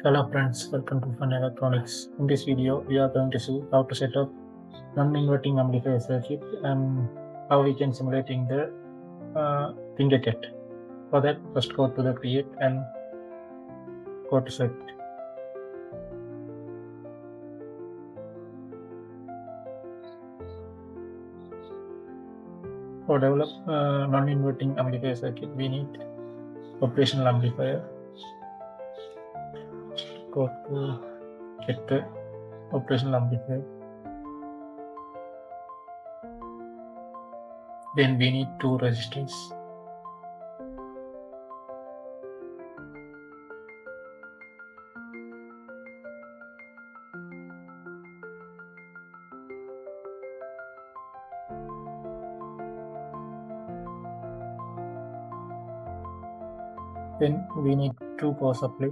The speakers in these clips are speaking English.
Hello friends, welcome to Fun Electronics. In this video, we are going to see how to set up non-inverting amplifier circuit and how we can simulate in the Tinkercad. For that, first go to the create and go to circuit. For develop non-inverting amplifier circuit, we need operational amplifier. Go to get the operational amplifier. Then we need two resistors. Then we need two power supply.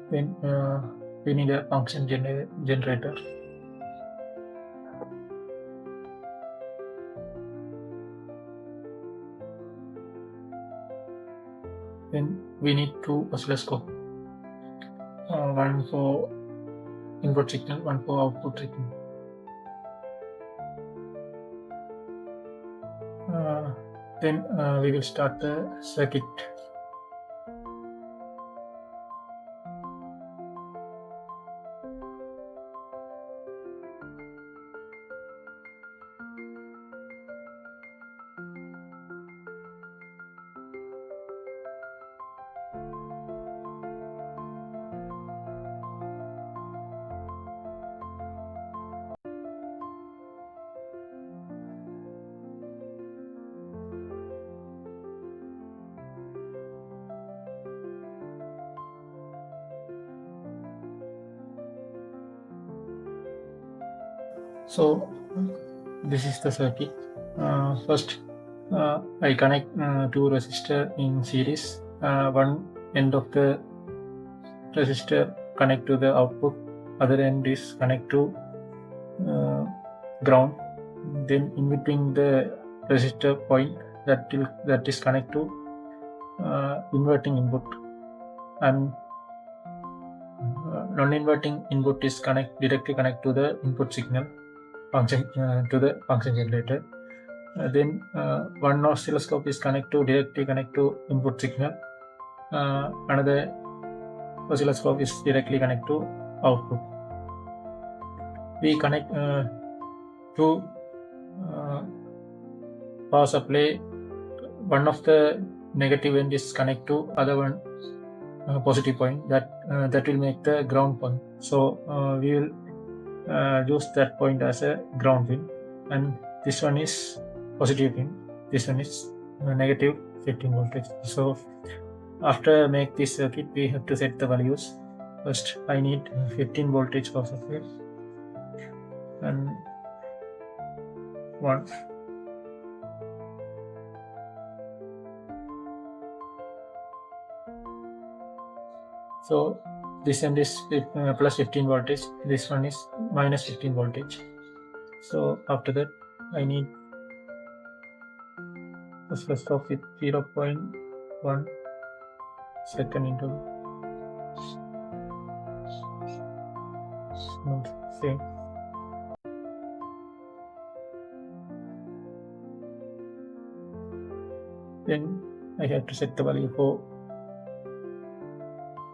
Then we need a function generator. Then we need two oscilloscope. One for input signal, one for output signal. Then we will start the circuit. So this is the circuit. First I connect two resistor in series. One end of the resistor connect to the output, other end is connect to ground. Then in between the resistor point that is connect to inverting input, and non-inverting input is directly connect to the input signal function to the function generator. Then one oscilloscope is directly connect to input signal. Another oscilloscope is directly connect to output. We connect two power supply. One of the negative end is connect to other one positive point. That will make the ground point. So we will use that point as a ground pin, and this one is positive pin. This one is negative 15 voltage. So after make this circuit, we have to set the values. First I need 15 voltage power supply and 1. So this end is plus 15 voltage, this one is minus 15 voltage. So after that I need first off with 0.1 second interval. Same. Then I have to set the value for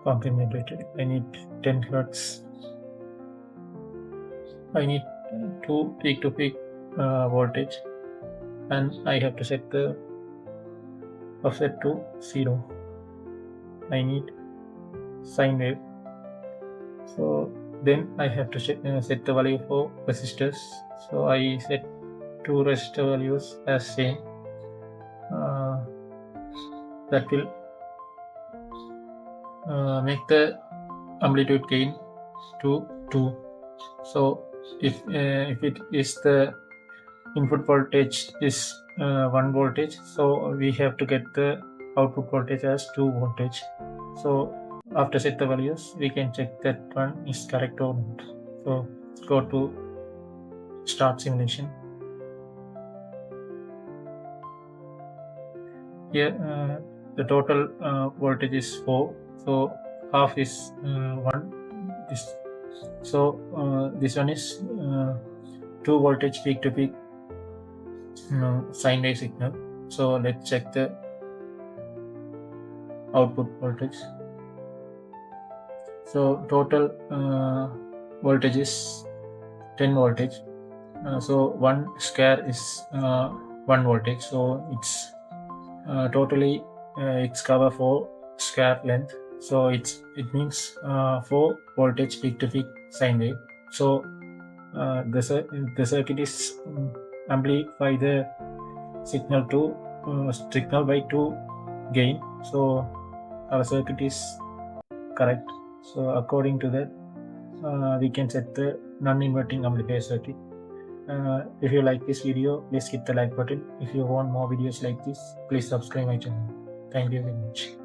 function generator. I need 10 Hz. I need 2 peak-to-peak voltage, and I have to set the offset to 0. I need sine wave. So then I have to set the value for resistors. So I set two resistor values as same. That will make the amplitude gain to 2. So if it is the input voltage is 1 voltage, so we have to get the output voltage as 2 voltage. So after set the values, we can check that one is correct or not. So go to start simulation. Here the total voltage is 4, so half is 1. This one is 2 voltage peak to peak sine wave signal. So let's check the output voltage. So total voltage is 10 voltage. So 1 square is 1 voltage. So it's totally it's cover 4 square length. So it means 4 voltage peak to peak sine wave. So the circuit is amplify the signal to signal by 2 gain. So our circuit is correct. So according to that, we can set the non-inverting amplifier circuit. If you like this video, please hit the like button. If you want more videos like this, please subscribe my channel. Thank you very much.